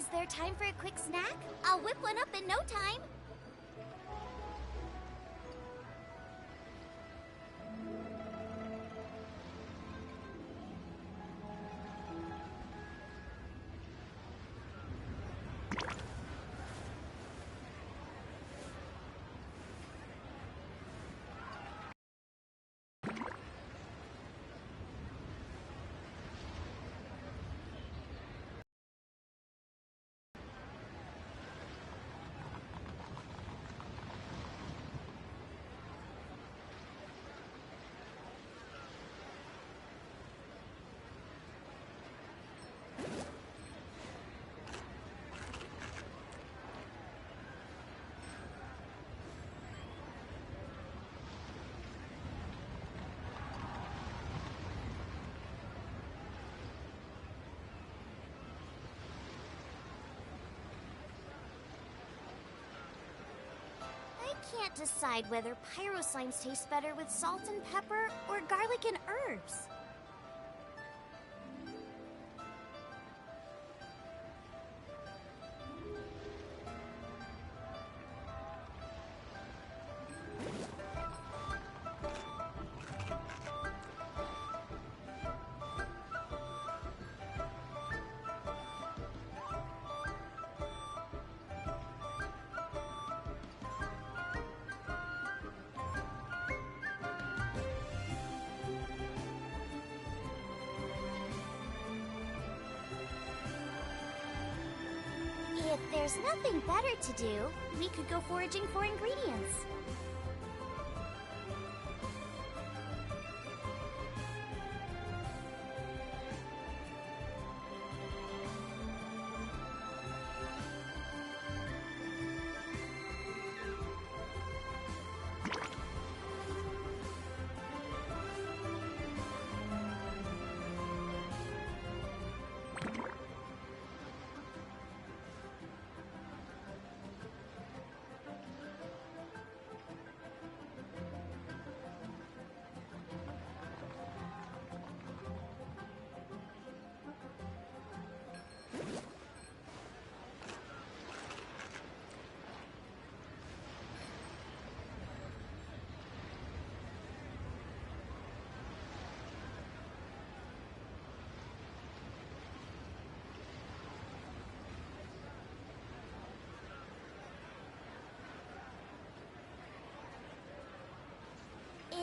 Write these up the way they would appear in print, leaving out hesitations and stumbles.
Is there time for a quick snack? I'll whip one up in no time. I can't decide whether pyro slimes taste better with salt and pepper or garlic and herbs. If there's nothing better to do, we could go foraging for ingredients.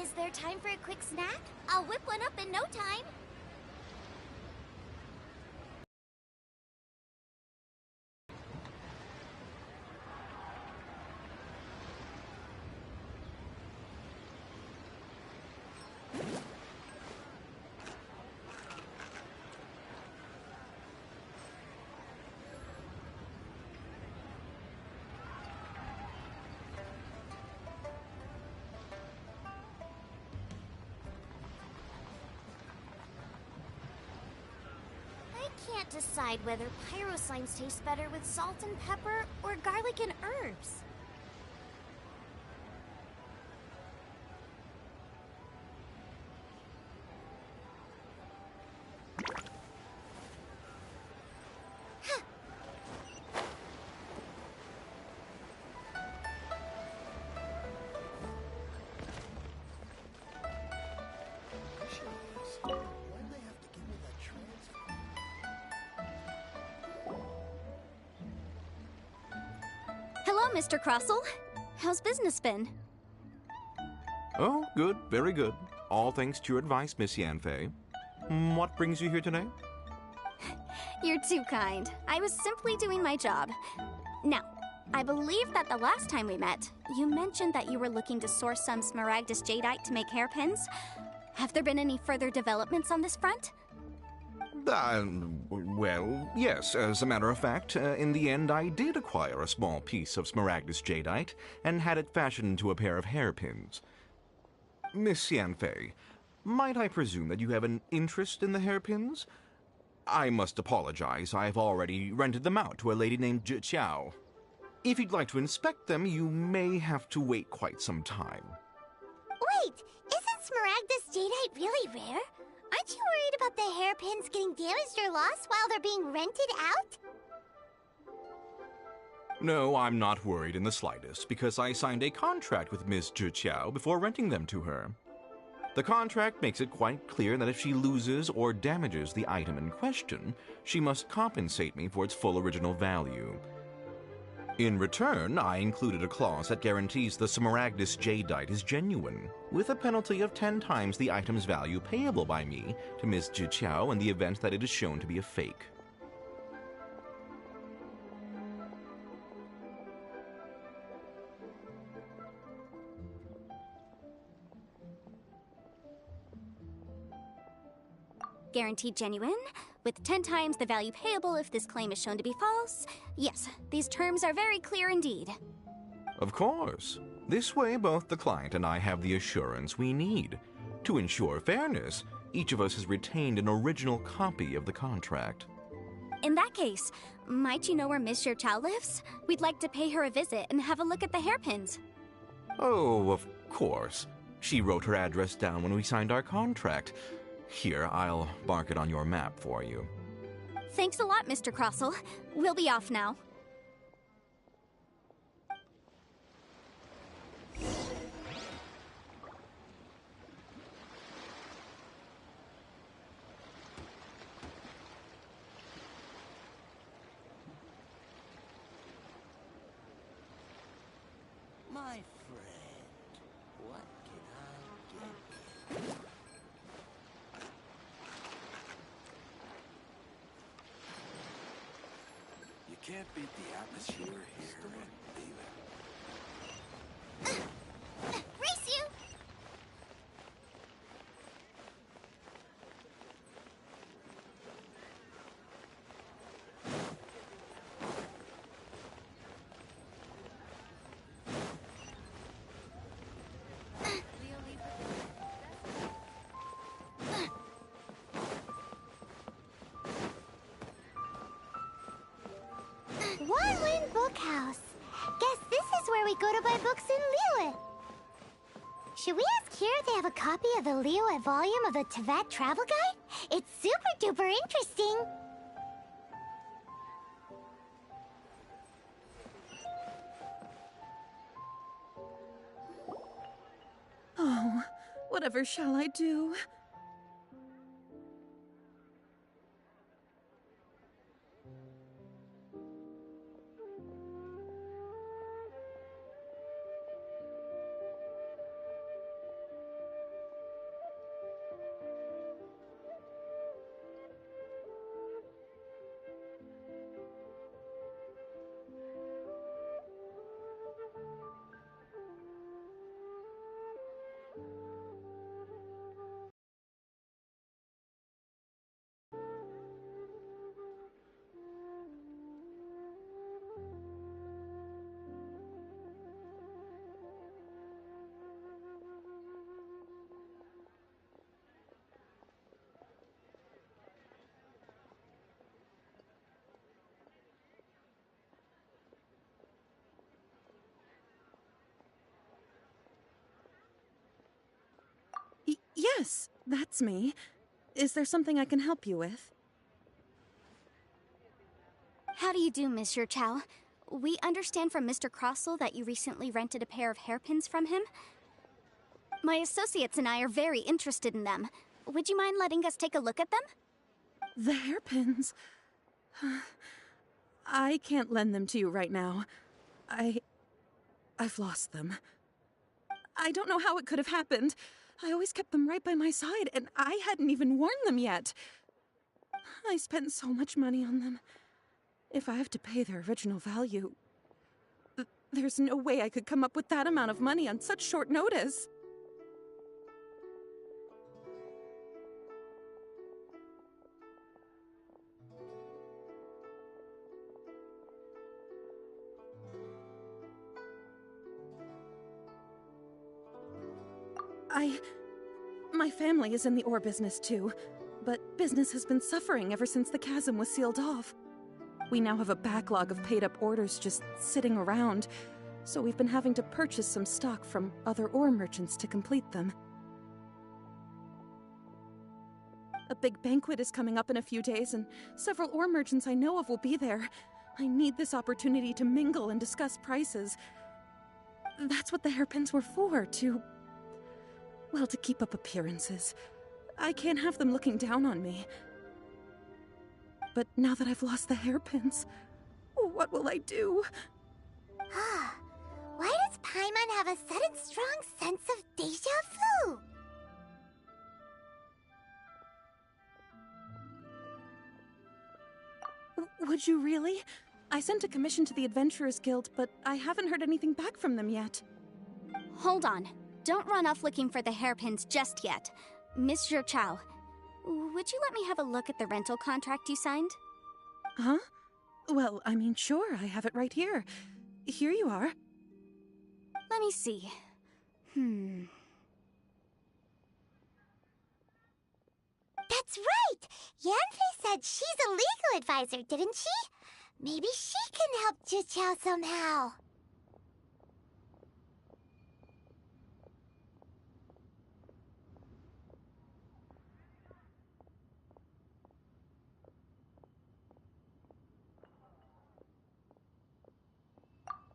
Is there time for a quick snack? I'll whip one up in no time. I can't decide whether pyro slimes taste better with salt and pepper or garlic and herbs. Hello, Mr. Crossell. How's business been? Oh, good, very good. All thanks to your advice, Miss Yanfei. What brings you here today? You're too kind. I was simply doing my job. Now, I believe that the last time we met, you mentioned that you were looking to source some smaragdus jadeite to make hairpins. Have there been any further developments on this front? Well, yes. As a matter of fact, in the end, I did acquire a small piece of smaragdus jadeite and had it fashioned into a pair of hairpins. Miss Yanfei, might I presume that you have an interest in the hairpins? I must apologize. I've already rented them out to a lady named Zhi Qiao. If you'd like to inspect them, you may have to wait quite some time. Wait, isn't smaragdus jadeite really rare? Aren't you worried about the hairpins getting damaged or lost while they're being rented out? No, I'm not worried in the slightest, because I signed a contract with Ms. Zhiqiao before renting them to her. The contract makes it quite clear that if she loses or damages the item in question, she must compensate me for its full original value. In return, I included a clause that guarantees the Smaragdus jadeite is genuine, with a penalty of 10 times the item's value payable by me to Ms. Zhiqiao in the event that it is shown to be a fake. Guaranteed genuine, with 10 times the value payable if this claim is shown to be false. Yes, these terms are very clear indeed. Of course. This way, both the client and I have the assurance we need. To ensure fairness, each of us has retained an original copy of the contract. In that case, might you know where Miss Zhiqiao lives? We'd like to pay her a visit and have a look at the hairpins. Oh, of course. She wrote her address down when we signed our contract. Here, I'll mark it on your map for you. Thanks a lot, Mr. Crossell. We'll be off now. My friend, what can I get you? You can't beat the atmosphere here in Liyue. Race you! One Win Bookhouse. Guess this is where we go to buy books in Liyue. Should we ask here if they have a copy of the Liyue volume of the Tevat Travel Guide? It's super duper interesting. Oh, whatever shall I do? Yes, that's me. Is there something I can help you with? How do you do, Miss Zhiqiao? We understand from Mr. Crossell that you recently rented a pair of hairpins from him. My associates and I are very interested in them. Would you mind letting us take a look at them? The hairpins. I can't lend them to you right now. I've lost them. I don't know how it could have happened. I always kept them right by my side, and I hadn't even worn them yet. I spent so much money on them. If I have to pay their original value, there's no way I could come up with that amount of money on such short notice. My family is in the ore business too, but business has been suffering ever since the chasm was sealed off. We now have a backlog of paid-up orders just sitting around, so we've been having to purchase some stock from other ore merchants to complete them. A big banquet is coming up in a few days, and several ore merchants I know of will be there. I need this opportunity to mingle and discuss prices. That's what the hairpins were for, well, to keep up appearances. I can't have them looking down on me. But now that I've lost the hairpins, what will I do? Why does Paimon have a sudden strong sense of deja vu? Would you really? I sent a commission to the Adventurers Guild, but I haven't heard anything back from them yet. Hold on. Don't run off looking for the hairpins just yet. Monsieur Chow, would you let me have a look at the rental contract you signed? Huh? Well, I mean, sure, I have it right here. Here you are. Let me see. That's right! Yanfei said she's a legal advisor, didn't she? Maybe she can help Juqiao somehow.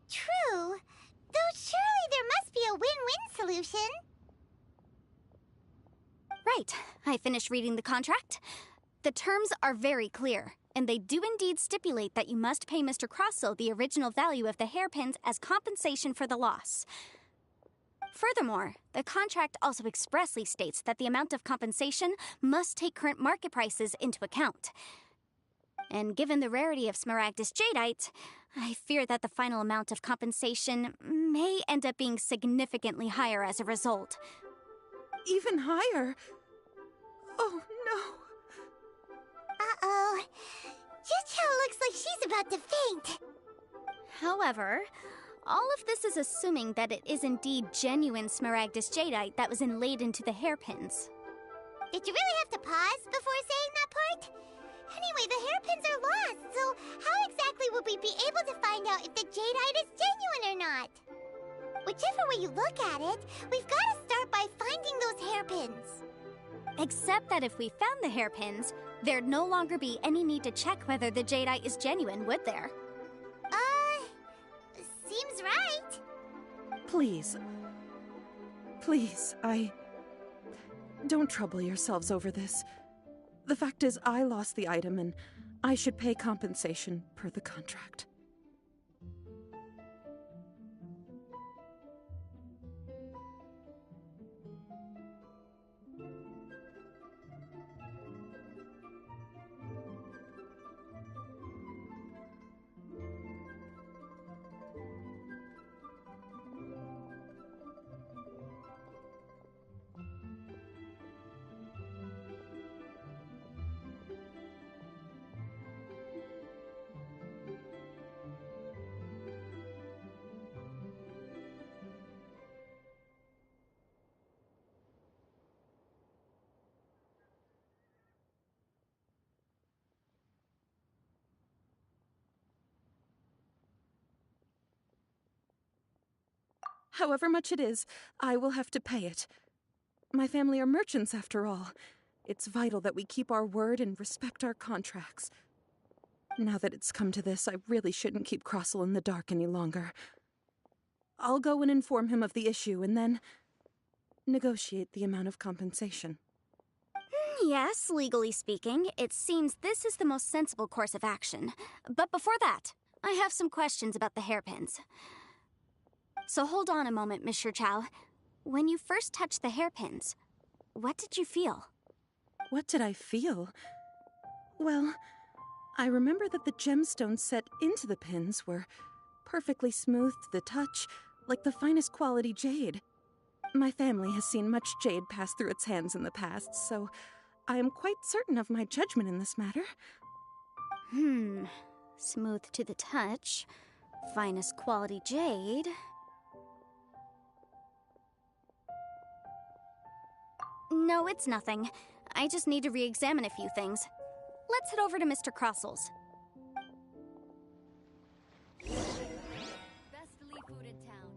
True. Though surely there must be a win-win solution. Right. I finished reading the contract. The terms are very clear, and they do indeed stipulate that you must pay Mr. Crossell the original value of the hairpins as compensation for the loss. Furthermore, the contract also expressly states that the amount of compensation must take current market prices into account. And given the rarity of Smaragdus Jadeite, I fear that the final amount of compensation may end up being significantly higher as a result. Even higher? Oh, no. Uh-oh. Juqiao looks like she's about to faint. However, all of this is assuming that it is indeed genuine Smaragdus Jadeite that was inlaid into the hairpins. Did you really have to pause before saying that part? Anyway, the hairpins are lost, so how exactly would we be able to find out if the jadeite is genuine or not? Whichever way you look at it, we've got to start by finding those hairpins. Except that if we found the hairpins, there'd no longer be any need to check whether the jadeite is genuine, would there? Seems right. Please. Please, Don't trouble yourselves over this. The fact is, I lost the item, and I should pay compensation per the contract. However much it is, I will have to pay it. My family are merchants, after all. It's vital that we keep our word and respect our contracts. Now that it's come to this, I really shouldn't keep Crossell in the dark any longer. I'll go and inform him of the issue, and then negotiate the amount of compensation. Yes, legally speaking, it seems this is the most sensible course of action. But before that, I have some questions about the hairpins. So hold on a moment, Monsieur Chow. When you first touched the hairpins, what did you feel? What did I feel? Well, I remember that the gemstones set into the pins were perfectly smooth to the touch, like the finest quality jade. My family has seen much jade pass through its hands in the past, so I am quite certain of my judgment in this matter. Smooth to the touch, finest quality jade. No, it's nothing. I just need to re-examine a few things. Let's head over to Mr. Crossell's. Best food in town.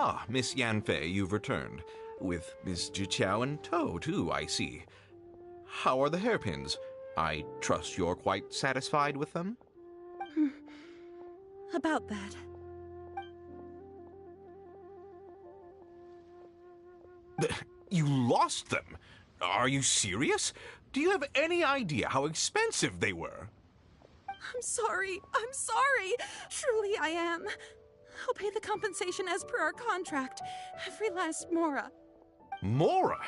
Ah, Miss Yanfei, you've returned. With Miss Jiqiao in tow, too, I see. How are the hairpins? I trust you're quite satisfied with them? About that. You lost them? Are you serious? Do you have any idea how expensive they were? I'm sorry. I'm sorry. Truly, I am. I'll pay the compensation as per our contract. Every last mora. Mora?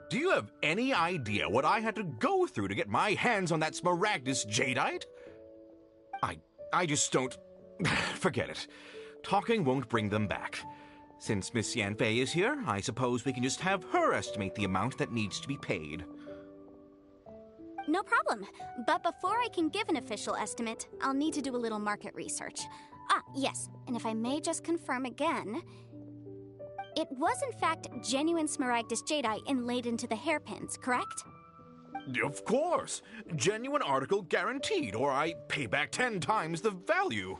Do you have any idea what I had to go through to get my hands on that Smaragdus jadeite? I just don't... Forget it. Talking won't bring them back. Since Miss Yanfei is here, I suppose we can just have her estimate the amount that needs to be paid. No problem. But before I can give an official estimate, I'll need to do a little market research. Ah, yes. And if I may just confirm again, it was in fact genuine Smaragdus jadeite inlaid into the hairpins, correct? Of course. Genuine article guaranteed, or I pay back 10 times the value.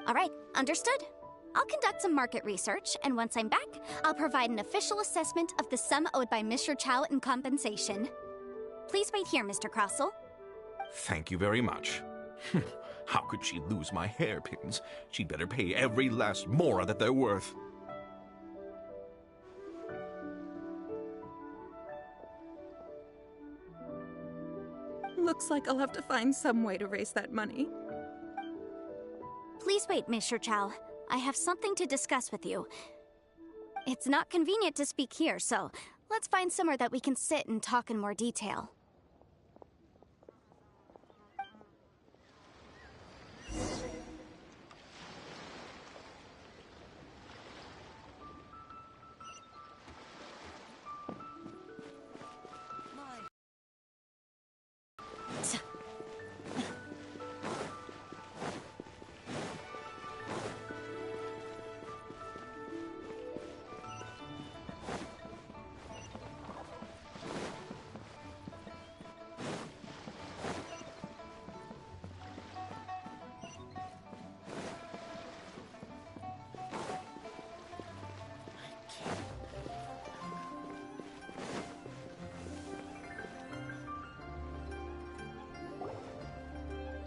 All right, understood. I'll conduct some market research, and once I'm back, I'll provide an official assessment of the sum owed by Mr. Chow in compensation. Please wait here, Mr. Crossell. Thank you very much. How could she lose my hairpins? She'd better pay every last mora that they're worth. Looks like I'll have to find some way to raise that money. Please wait, Mr. Chow. I have something to discuss with you. It's not convenient to speak here, so let's find somewhere that we can sit and talk in more detail.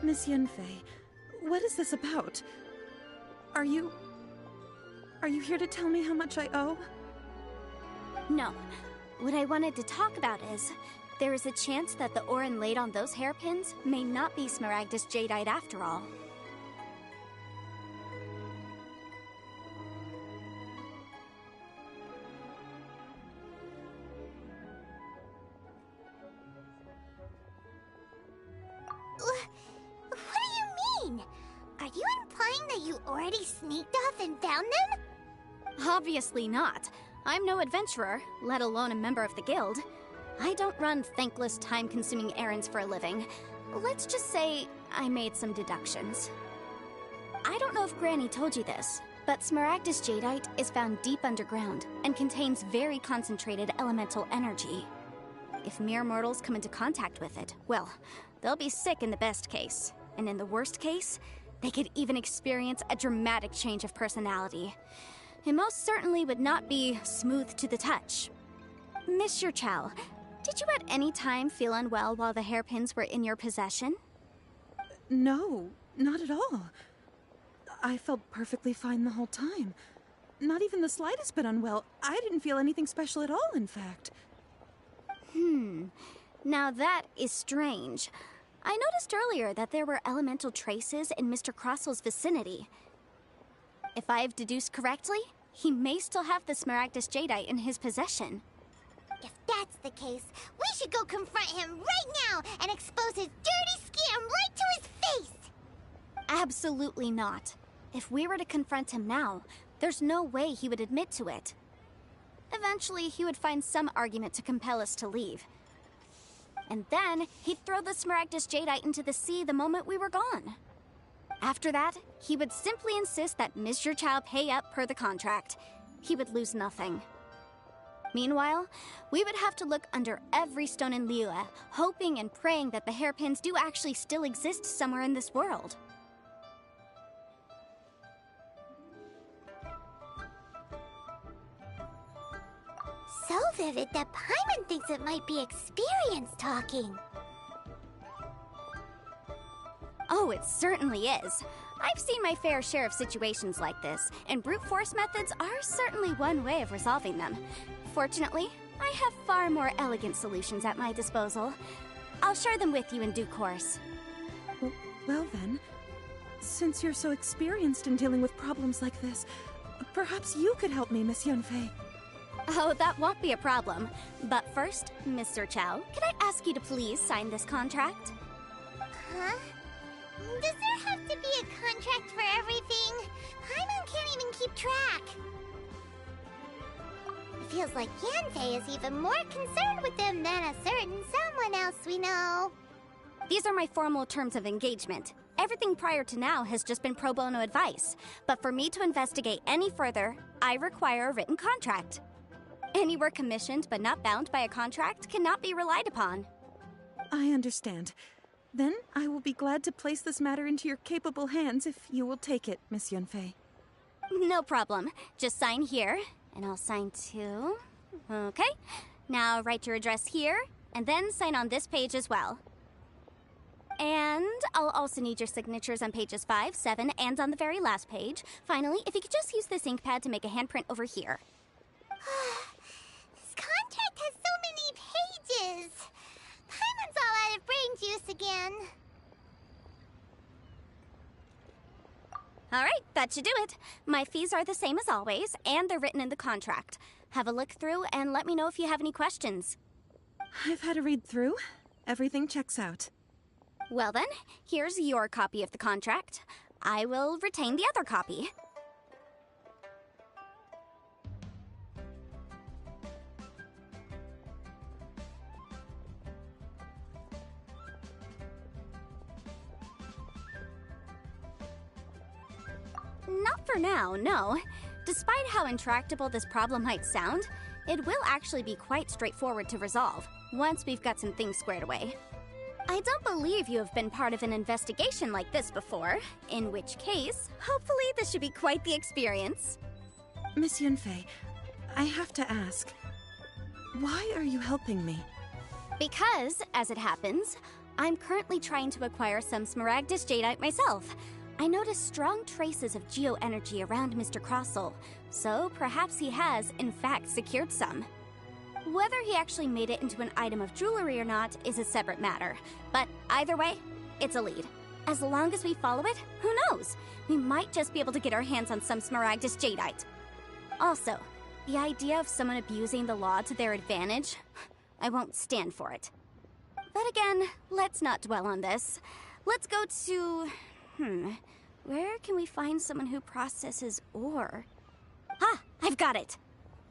Miss Yanfei, what is this about? Are you here to tell me how much I owe? No. What I wanted to talk about is, there is a chance that the ore inlaid on those hairpins may not be Smaragdus jadeite after all. What do you mean? Are you implying that you already sneaked off and found them? Obviously not. I'm no adventurer, let alone a member of the guild. I don't run thankless, time-consuming errands for a living. Let's just say I made some deductions. I don't know if Granny told you this, but Smaragdus jadeite is found deep underground and contains very concentrated elemental energy. If mere mortals come into contact with it, well, they'll be sick in the best case. And in the worst case, they could even experience a dramatic change of personality. It most certainly would not be smooth to the touch. Mr. Chow, did you at any time feel unwell while the hairpins were in your possession? No, not at all. I felt perfectly fine the whole time. Not even the slightest bit unwell. I didn't feel anything special at all, in fact. Now that is strange. I noticed earlier that there were elemental traces in Mr. Crossell's vicinity. If I've deduced correctly, he may still have the Smaragdus jadeite in his possession. If that's the case, we should go confront him right now and expose his dirty scam right to his face! Absolutely not. If we were to confront him now, there's no way he would admit to it. Eventually, he would find some argument to compel us to leave. And then, he'd throw the Smaragdus jadeite into the sea the moment we were gone. After that, he would simply insist that Mr. Chow pay up per the contract. He would lose nothing. Meanwhile, we would have to look under every stone in Liyue, hoping and praying that the hairpins do actually still exist somewhere in this world. vivid that Paimon thinks it might be experience talking. Oh, it certainly is. I've seen my fair share of situations like this, and brute force methods are certainly one way of resolving them. Fortunately, I have far more elegant solutions at my disposal. I'll share them with you in due course. Well then, since you're so experienced in dealing with problems like this, perhaps you could help me, Miss Yunfei. Oh, that won't be a problem. But first, Mr. Chow, could I ask you to please sign this contract? Huh? Does there have to be a contract for everything? Paimon can't even keep track. It feels like Yanfei is even more concerned with them than a certain someone else we know. These are my formal terms of engagement. Everything prior to now has just been pro bono advice. But for me to investigate any further, I require a written contract. Any work commissioned but not bound by a contract cannot be relied upon. I understand. Then I will be glad to place this matter into your capable hands if you will take it, Miss Yunfei. No problem. Just sign here, and I'll sign too. Okay. Now write your address here, and then sign on this page as well. And I'll also need your signatures on pages 5, 7, and on the very last page. Finally, if you could just use this ink pad to make a handprint over here. This contract has so many pages. Paimon's all out of brain juice again. All right, that should do it. My fees are the same as always, and they're written in the contract. Have a look through and let me know if you have any questions. I've had a read through. Everything checks out. Well then, here's your copy of the contract. I will retain the other copy. Not for now, no. Despite how intractable this problem might sound, it will actually be quite straightforward to resolve, once we've got some things squared away. I don't believe you have been part of an investigation like this before, in which case, hopefully this should be quite the experience. Miss Yunfei, I have to ask, why are you helping me? Because, as it happens, I'm currently trying to acquire some Smaragdus Jadeite myself. I noticed strong traces of geo-energy around Mr. Crossel, so perhaps he has, in fact, secured some. Whether he actually made it into an item of jewelry or not is a separate matter, but either way, it's a lead. As long as we follow it, who knows? We might just be able to get our hands on some Smaragdus Jadeite. Also, the idea of someone abusing the law to their advantage, I won't stand for it. But again, let's not dwell on this. Let's go to... where can we find someone who processes ore? Ah, I've got it!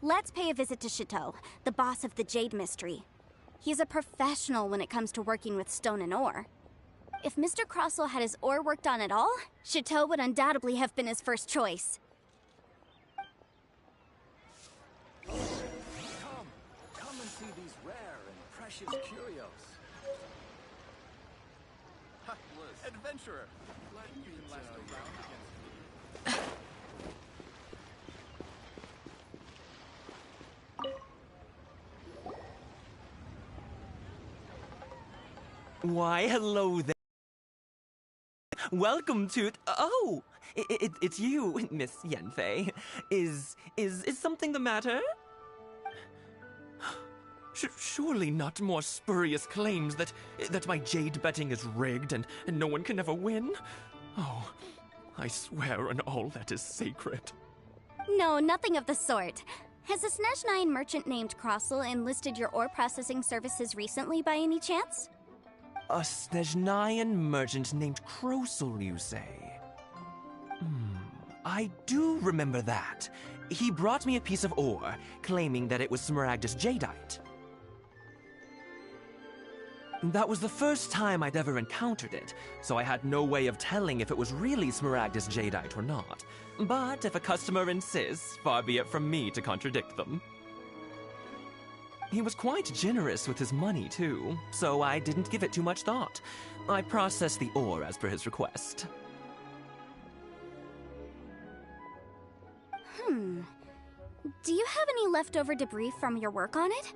Let's pay a visit to Chateau, the boss of the Jade Mystery. He's a professional when it comes to working with stone and ore. If Mr. Crossel had his ore worked on at all, Chateau would undoubtedly have been his first choice. Come and see these rare and precious curios. Adventurer, glad you can last around against me. Why, hello there. Welcome to... Oh! It's you, Miss Yanfei. Is something the matter? Surely not more spurious claims that my jade betting is rigged and no one can ever win? Oh, I swear on all that is sacred. No, nothing of the sort. Has a Snezhnine merchant named Crossel enlisted your ore processing services recently by any chance? A Snezhnine merchant named Crossel, you say? I do remember that. He brought me a piece of ore, claiming that it was Smaragdus Jadeite. That was the first time I'd ever encountered it, so I had no way of telling if it was really Smaragdus Jadeite or not. But if a customer insists, far be it from me to contradict them. He was quite generous with his money, too, so I didn't give it too much thought. I processed the ore as per his request. Do you have any leftover debris from your work on it?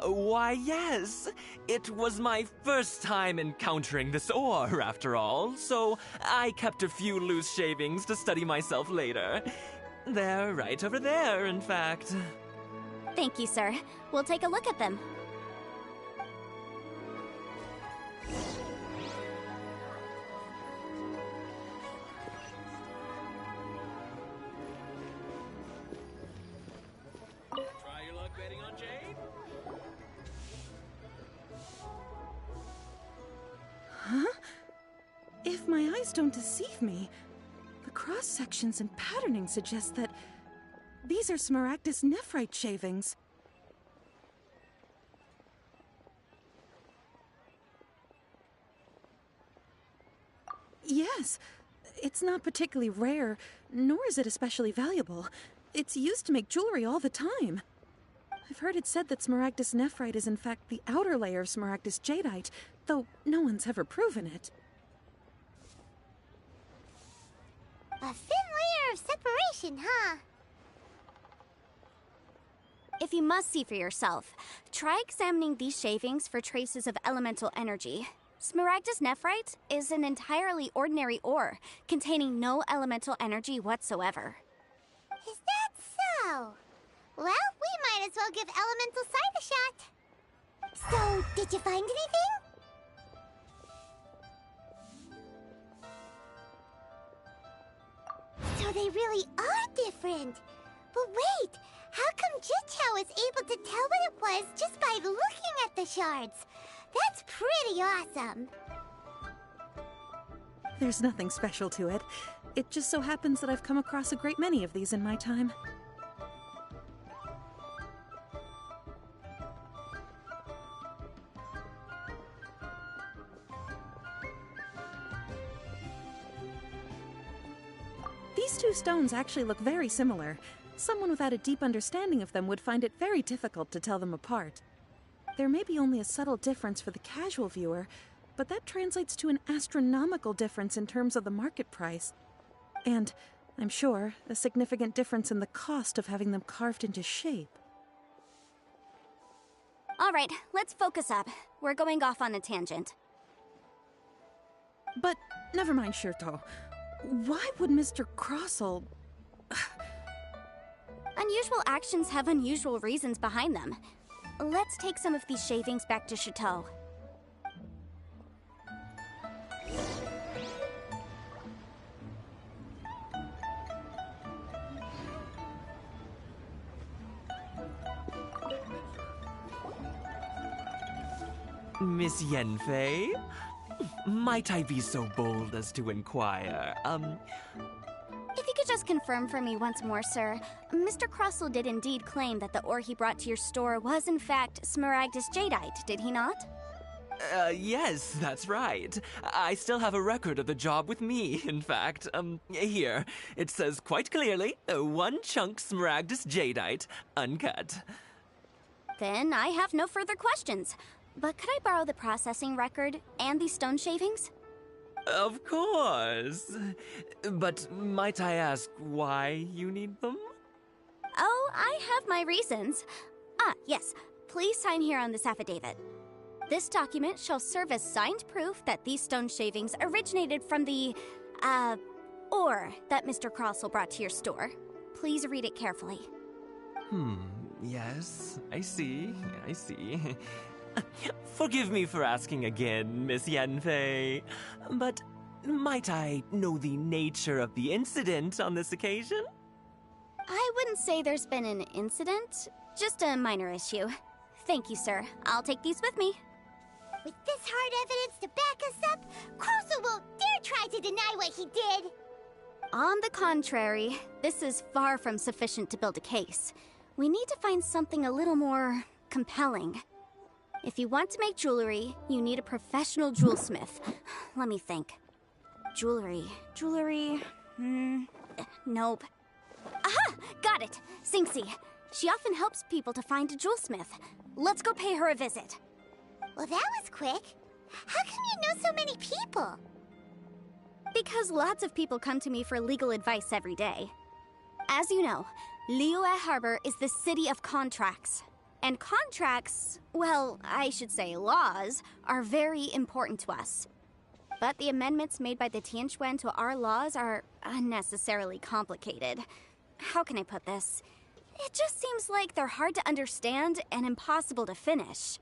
Why, yes. It was my first time encountering this ore, after all, so I kept a few loose shavings to study myself later. They're right over there, in fact. Thank you, sir. We'll take a look at them. Try your luck betting on Jade? Huh? If my eyes don't deceive me, the cross-sections and patterning suggest that these are Smaragdus nephrite shavings. Yes, it's not particularly rare, nor is it especially valuable. It's used to make jewelry all the time. I've heard it said that Smaragdus nephrite is in fact the outer layer of Smaragdus jadeite, though no one's ever proven it. A thin layer of separation, huh? If you must see for yourself, try examining these shavings for traces of elemental energy. Smaragdus nephrite is an entirely ordinary ore, containing no elemental energy whatsoever. Is that so? Well, we might as well give elemental sight a shot. So, did you find anything? So they really are different. But wait, how come Jichao was able to tell what it was just by looking at the shards? That's pretty awesome. There's nothing special to it. It just so happens that I've come across a great many of these in my time. These two stones actually look very similar. Someone without a deep understanding of them would find it very difficult to tell them apart. There may be only a subtle difference for the casual viewer, but that translates to an astronomical difference in terms of the market price. And, I'm sure, a significant difference in the cost of having them carved into shape. All right, let's focus up. We're going off on a tangent. But, never mind, Shirto. Why would Mr. Crossell... Unusual actions have unusual reasons behind them. Let's take some of these shavings back to Chateau. Miss Yenfei? Might I be so bold as to inquire, If you could just confirm for me once more, sir. Mr. Crossell did indeed claim that the ore he brought to your store was in fact Smaragdus jadeite, did he not? Yes, that's right. I still have a record of the job with me, in fact. Here. It says quite clearly, 1 chunk Smaragdus jadeite, uncut. Then I have no further questions. But could I borrow the processing record and these stone shavings? Of course. But might I ask why you need them? Oh, I have my reasons. Ah, yes. Please sign here on this affidavit. This document shall serve as signed proof that these stone shavings originated from the, ore that Mr. Crossell brought to your store. Please read it carefully. Yes, I see. Forgive me for asking again, Miss Yenfei, but might I know the nature of the incident on this occasion? I wouldn't say there's been an incident, just a minor issue. Thank you, sir. I'll take these with me. With this hard evidence to back us up, Crossell won't dare try to deny what he did. On the contrary, this is far from sufficient to build a case. We need to find something a little more compelling. If you want to make jewelry, you need a professional jewelsmith. Let me think. Jewelry. Nope. Aha! Got it! Sinxi. She often helps people to find a jewelsmith. Let's go pay her a visit. Well, that was quick. How come you know so many people? Because lots of people come to me for legal advice every day. As you know, Liyue Harbor is the city of contracts. And contracts, well, I should say laws, are very important to us. But the amendments made by the Tianquan to our laws are unnecessarily complicated. How can I put this? It just seems like they're hard to understand and impossible to finish.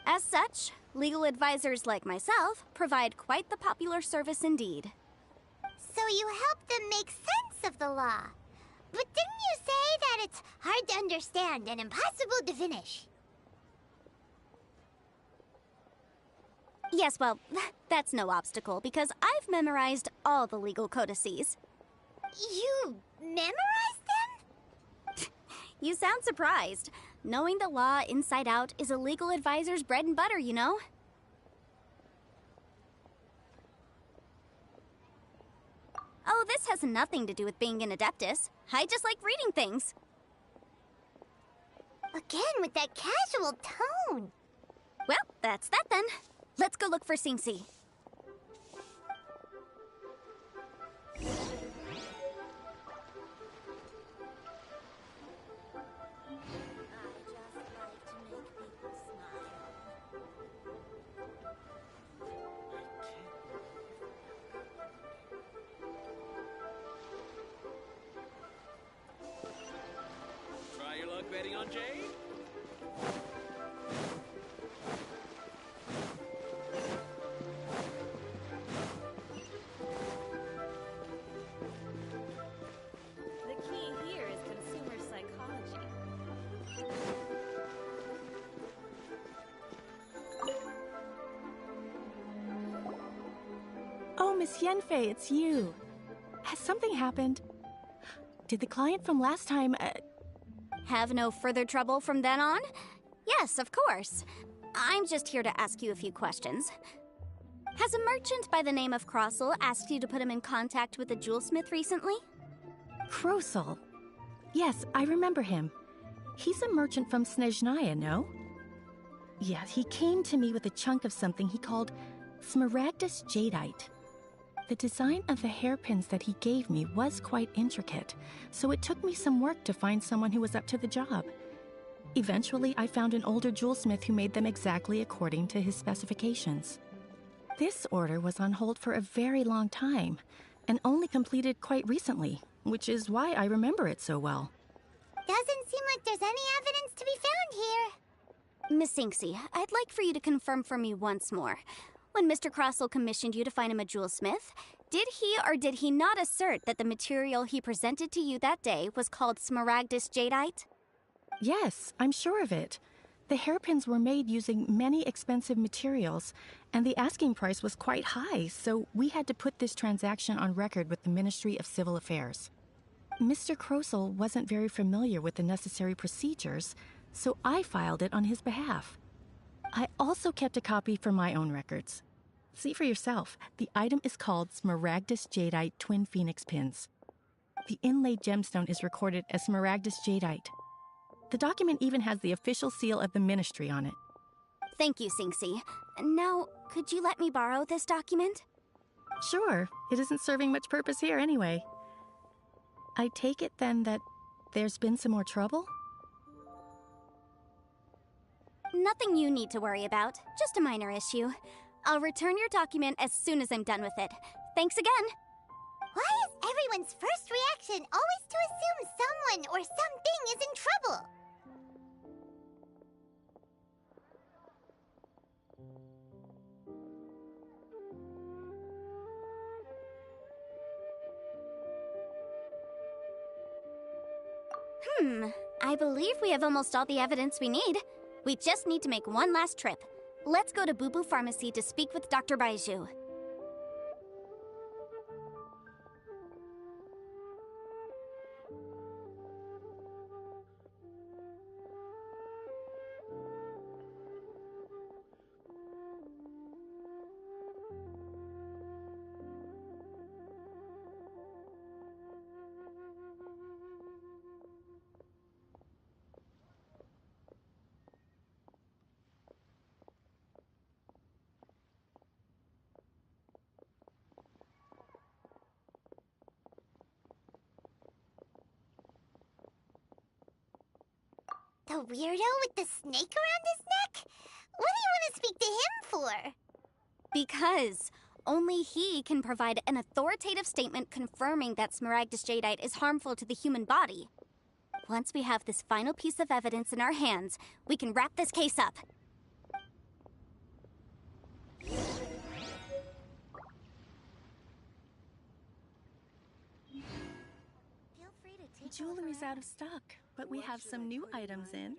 As such, legal advisors like myself provide quite the popular service indeed. So you help them make sense of the law. But didn't you say that it's hard to understand and impossible to finish? Yes, well, that's no obstacle because I've memorized all the legal codices. You memorized them? You sound surprised. Knowing the law inside out is a legal advisor's bread and butter, you know? Oh, this has nothing to do with being an adeptus. I just like reading things. Again with that casual tone. Well, that's that then. Let's go look for Singsi. Try your luck betting on Jade? The key here is consumer psychology. Oh, Miss Yenfei, it's you. Has something happened? Did the client from last time, Have no further trouble from then on? Yes, of course. I'm just here to ask you a few questions. Has a merchant by the name of Crossel asked you to put him in contact with a jewelsmith recently? Krosel? Yes, I remember him. He's a merchant from Snezhnaya, no? Yeah, he came to me with a chunk of something he called Smaragdus Jadeite. The design of the hairpins that he gave me was quite intricate, so it took me some work to find someone who was up to the job. Eventually, I found an older jewelsmith who made them exactly according to his specifications. This order was on hold for a very long time, and only completed quite recently, which is why I remember it so well. Doesn't seem like there's any evidence to be found here. Miss Sinksy, I'd like for you to confirm for me once more. When Mr. Crossel commissioned you to find him a jewelsmith, did he or did he not assert that the material he presented to you that day was called Smaragdus Jadeite? Yes, I'm sure of it. The hairpins were made using many expensive materials, and the asking price was quite high, so we had to put this transaction on record with the Ministry of Civil Affairs. Mr. Crossel wasn't very familiar with the necessary procedures, so I filed it on his behalf. I also kept a copy for my own records. See for yourself, the item is called Smaragdus Jadeite Twin Phoenix Pins. The inlaid gemstone is recorded as Smaragdus Jadeite. The document even has the official seal of the ministry on it. Thank you, Sinksy. Now, could you let me borrow this document? Sure, it isn't serving much purpose here anyway. I take it then that there's been some more trouble? Nothing you need to worry about, just a minor issue. I'll return your document as soon as I'm done with it. Thanks again! Why is everyone's first reaction always to assume someone or something is in trouble? I believe we have almost all the evidence we need. We just need to make one last trip. Let's go to Boo Boo Pharmacy to speak with Dr. Baiju. The weirdo with the snake around his neck? What do you want to speak to him for? Because only he can provide an authoritative statement confirming that Smaragdus Jadeite is harmful to the human body. Once we have this final piece of evidence in our hands, we can wrap this case up. Jewelry's out of stock, but we have some new items in.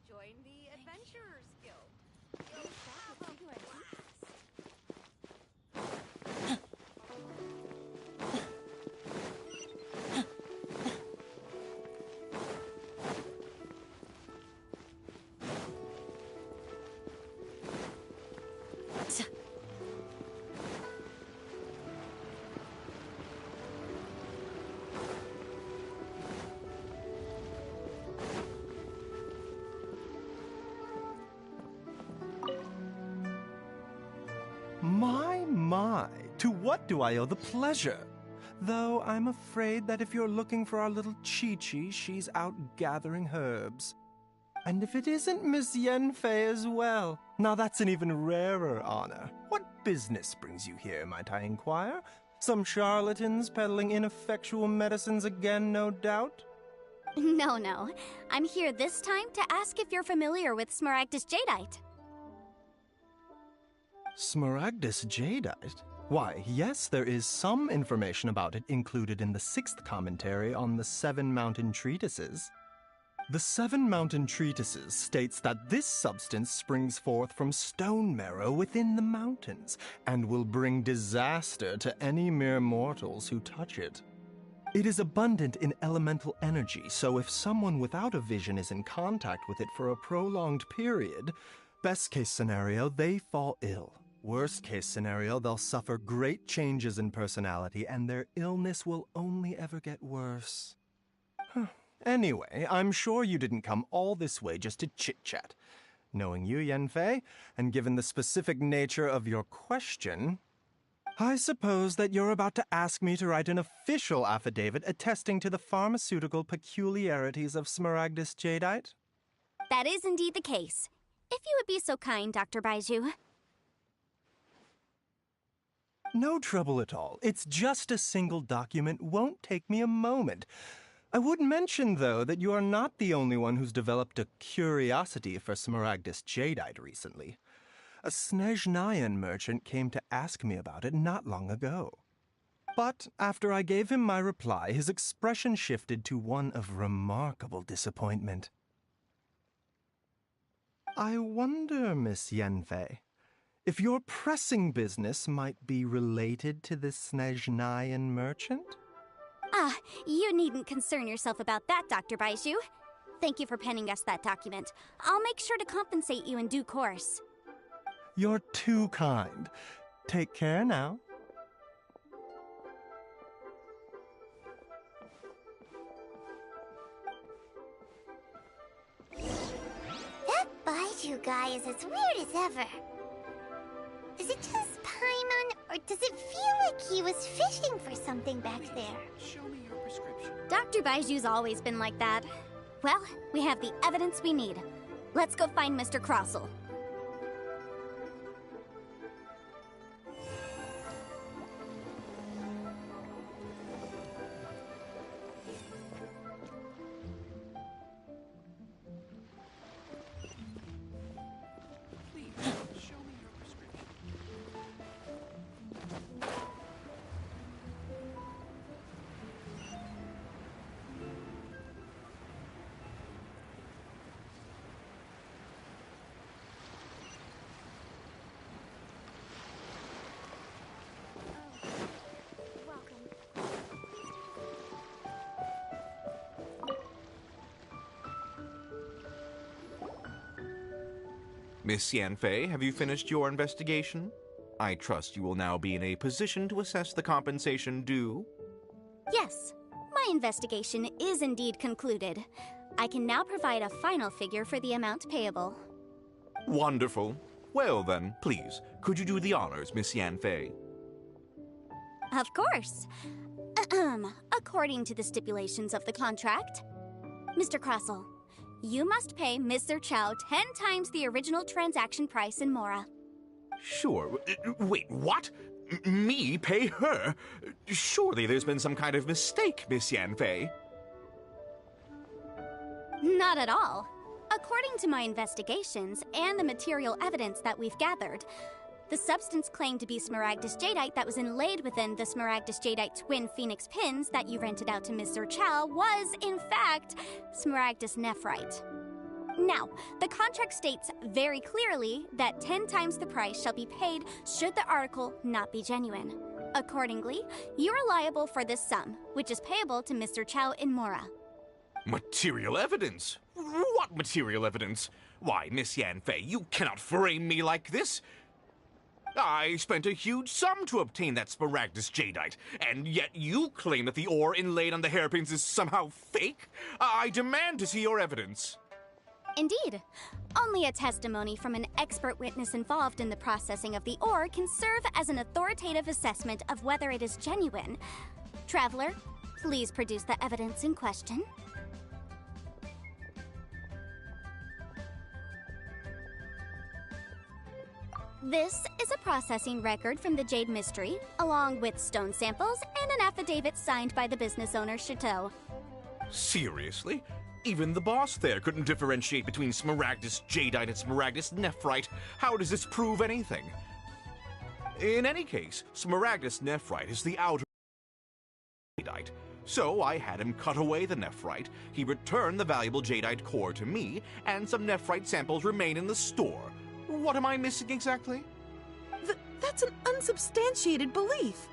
Join the Adventurers Guild. You'll have a blast. My, to what do I owe the pleasure? Though I'm afraid that if you're looking for our little Chi-Chi, she's out gathering herbs. And if it isn't Miss Yenfei as well, now that's an even rarer honor. What business brings you here, might I inquire? Some charlatans peddling ineffectual medicines again, no doubt? No. I'm here this time to ask if you're familiar with Smaragdus Jadeite. Smaragdus Jadeite? Why, yes, there is some information about it included in the 6th commentary on the 7 Mountain Treatises. The 7 Mountain Treatises states that this substance springs forth from stone marrow within the mountains, and will bring disaster to any mere mortals who touch it. It is abundant in elemental energy, so if someone without a vision is in contact with it for a prolonged period, best case scenario, they fall ill. Worst case scenario, they'll suffer great changes in personality, and their illness will only ever get worse. Anyway, I'm sure you didn't come all this way just to chit-chat. Knowing you, Yenfei, and given the specific nature of your question, I suppose that you're about to ask me to write an official affidavit attesting to the pharmaceutical peculiarities of Smaragdus Jadeite? That is indeed the case. If you would be so kind, Dr. Baiju. No trouble at all. It's just a single document. Won't take me a moment. I would mention, though, that you are not the only one who's developed a curiosity for Smaragdus Jadeite recently. A Snezhnayan merchant came to ask me about it not long ago. But after I gave him my reply, his expression shifted to one of remarkable disappointment. I wonder, Miss Yenfei, if your pressing business might be related to this Snezhnayan merchant? You needn't concern yourself about that, Dr. Baiju. Thank you for penning us that document. I'll make sure to compensate you in due course. You're too kind. Take care now. That Baiju guy is as weird as ever. Is it just Paimon, or does it feel like he was fishing for something back there? Show me your prescription. Dr. Baiju's always been like that. Well, we have the evidence we need. Let's go find Mr. Crossell. Please, show me your prescription. Miss Yanfei, have you finished your investigation? I trust you will now be in a position to assess the compensation due. Yes, my investigation is indeed concluded. I can now provide a final figure for the amount payable. Wonderful. Well then, please, could you do the honors, Miss Yanfei? Of course. According to the stipulations of the contract, Mr. Crossell, you must pay Mr. Chow 10 times the original transaction price in Mora. Sure. Wait, what? Me pay her? Surely there's been some kind of mistake, Miss Yanfei. Not at all. According to my investigations and the material evidence that we've gathered, the substance claimed to be Smaragdus Jadeite that was inlaid within the Smaragdus Jadeite twin phoenix pins that you rented out to Mr. Chow was, in fact, Smaragdus Nephrite. Now, the contract states very clearly that 10 times the price shall be paid should the article not be genuine. Accordingly, you are liable for this sum, which is payable to Mr. Chow in Mora. Material evidence? What material evidence? Why, Miss Yanfei, you cannot frame me like this. I spent a huge sum to obtain that Smaragdus Jadeite, and yet you claim that the ore inlaid on the hairpins is somehow fake? I demand to see your evidence. Indeed. Only a testimony from an expert witness involved in the processing of the ore can serve as an authoritative assessment of whether it is genuine. Traveler, please produce the evidence in question. This is a processing record from the Jade Mystery, along with stone samples and an affidavit signed by the business owner, Chateau. Seriously? Even the boss there couldn't differentiate between Smaragdus Jadeite and Smaragdus Nephrite. How does this prove anything? In any case, Smaragdus Nephrite is the outer Jadeite. So I had him cut away the Nephrite, he returned the valuable Jadeite core to me, and some Nephrite samples remain in the store. What am I missing exactly? That's an unsubstantiated belief.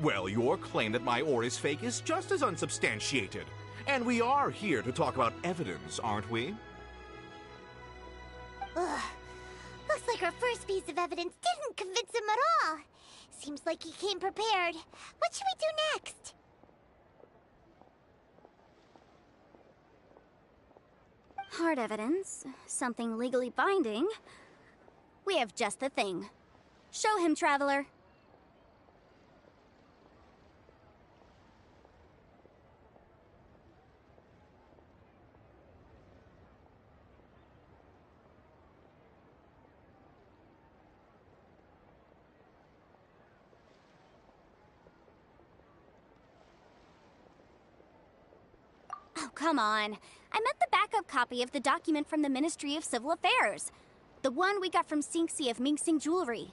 Well, your claim that my ore is fake is just as unsubstantiated. And we are here to talk about evidence, aren't we? Ugh. Looks like our first piece of evidence didn't convince him at all. Seems like he came prepared. What should we do next? Hard evidence, something legally binding. We have just the thing. Show him, Traveler. Oh, come on. I meant the backup copy of the document from the Ministry of Civil Affairs. The one we got from Sinxi of Mingsing Jewelry.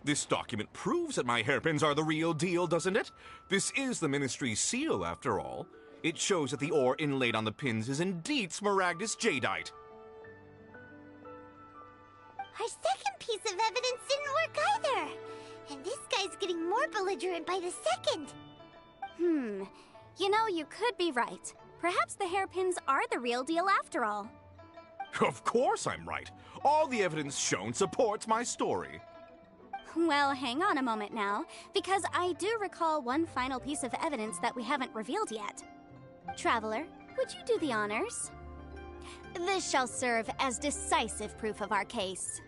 This document proves that my hairpins are the real deal, doesn't it? This is the Ministry's seal, after all. It shows that the ore inlaid on the pins is indeed Smaragdus Jadeite. Our second piece of evidence didn't work either. And this guy's getting more belligerent by the second. You know, you could be right. Perhaps the hairpins are the real deal after all. Of course I'm right. All the evidence shown supports my story. Well, hang on a moment now, because I do recall one final piece of evidence that we haven't revealed yet. Traveler, would you do the honors? This shall serve as decisive proof of our case.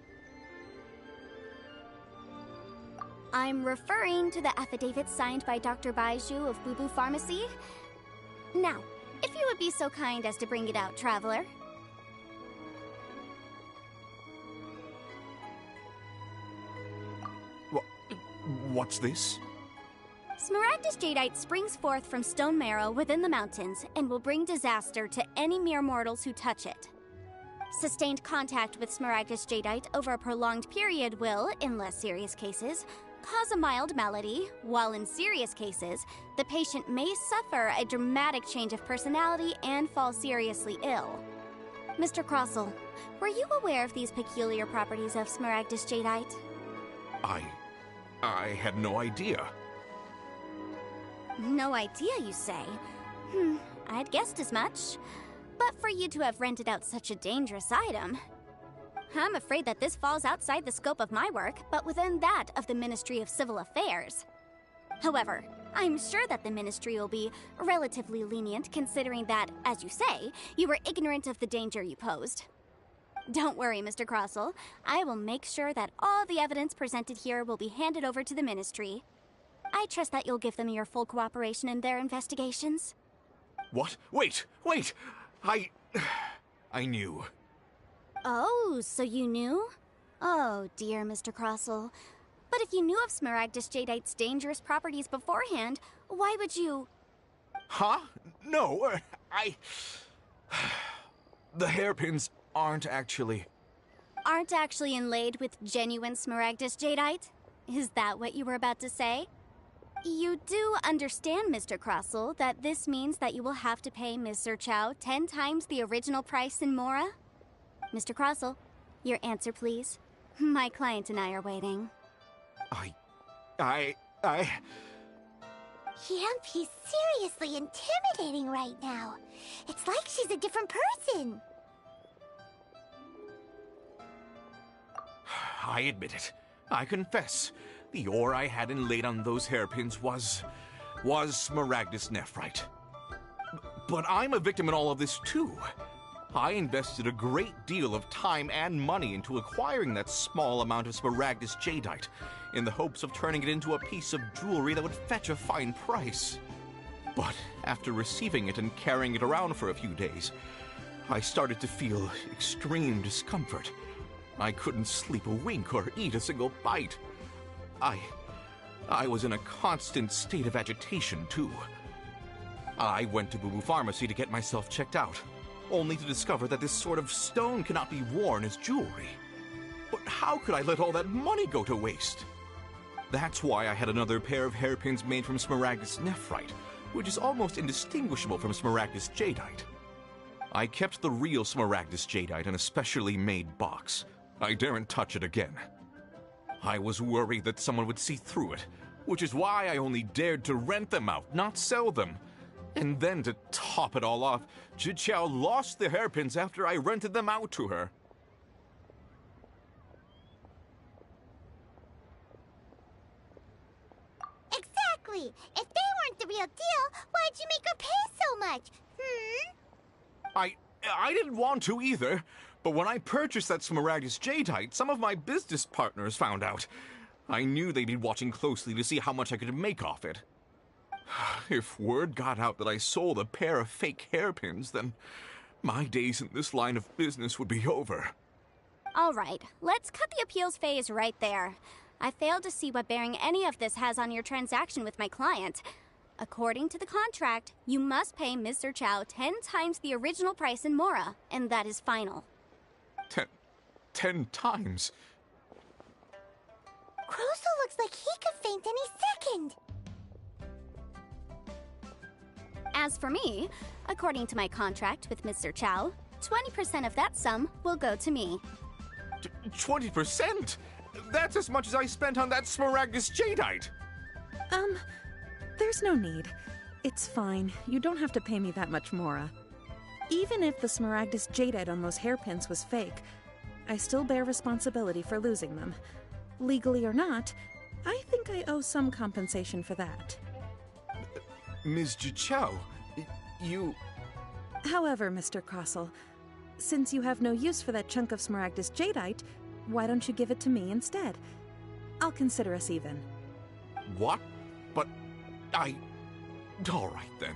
I'm referring to the affidavit signed by Dr. Baiju of Boo Boo Pharmacy. Now, if you would be so kind as to bring it out, Traveler. What's this? Smaragdus Jadeite springs forth from stone marrow within the mountains and will bring disaster to any mere mortals who touch it. Sustained contact with Smaragdus Jadeite over a prolonged period will, in less serious cases, cause a mild malady, while in serious cases, the patient may suffer a dramatic change of personality and fall seriously ill. Mr. Crossell, were you aware of these peculiar properties of Smaragdus Jadeite? I had no idea. No idea, you say? I'd guessed as much. But for you to have rented out such a dangerous item, I'm afraid that this falls outside the scope of my work, but within that of the Ministry of Civil Affairs. However, I'm sure that the Ministry will be relatively lenient considering that, as you say, you were ignorant of the danger you posed. Don't worry, Mr. Crossell. I will make sure that all the evidence presented here will be handed over to the Ministry. I trust that you'll give them your full cooperation in their investigations. What? Wait! I knew. Oh, so you knew? Oh, dear, Mr. Crossell. But if you knew of Smaragdus Jadeite's dangerous properties beforehand, why would you... Huh? No, The hairpins aren't actually inlaid with genuine Smaragdus Jadeite? Is that what you were about to say? You do understand, Mr. Crossell, that this means that you will have to pay Ms. Zerchow 10 times the original price in Mora? Mr. Crossell, your answer, please. My client and I are waiting. Yanfei's seriously intimidating right now. It's like she's a different person. I admit it. I confess. The ore I had inlaid on those hairpins was Smaragdus nephrite. But I'm a victim in all of this too. I invested a great deal of time and money into acquiring that small amount of Smaragdus Jadeite, in the hopes of turning it into a piece of jewelry that would fetch a fine price. But after receiving it and carrying it around for a few days, I started to feel extreme discomfort. I couldn't sleep a wink or eat a single bite. I was in a constant state of agitation, too. I went to Boo Boo Pharmacy to get myself checked out, only to discover that this sort of stone cannot be worn as jewelry. But how could I let all that money go to waste? That's why I had another pair of hairpins made from Smaragdus nephrite, which is almost indistinguishable from Smaragdus Jadeite. I kept the real Smaragdus Jadeite in a specially made box. I daren't touch it again. I was worried that someone would see through it, which is why I only dared to rent them out, not sell them. And then to top it all off, Zhiqiao lost the hairpins after I rented them out to her. Exactly! If they weren't the real deal, why'd you make her pay so much? I didn't want to either, but when I purchased that Smaragdus Jadeite, some of my business partners found out. I knew they'd be watching closely to see how much I could make off it. If word got out that I sold a pair of fake hairpins, then my days in this line of business would be over. All right, let's cut the appeals phase right there. I failed to see what bearing any of this has on your transaction with my client. According to the contract, you must pay Ms. Zerchow 10 times the original price in Mora, and that is final. 10 times? Crossell looks like he could faint any second. As for me, according to my contract with Ms. Zerchow, 20% of that sum will go to me. 20%? That's as much as I spent on that Smaragdus Jadeite! There's no need. It's fine. You don't have to pay me that much, Mora. Even if the Smaragdus Jadeite on those hairpins was fake, I still bear responsibility for losing them. Legally or not, I think I owe some compensation for that. Ms. Zhiqiao, you... However, Mr. Crossell, since you have no use for that chunk of Smaragdus Jadeite, why don't you give it to me instead? I'll consider us even. What? But all right, then.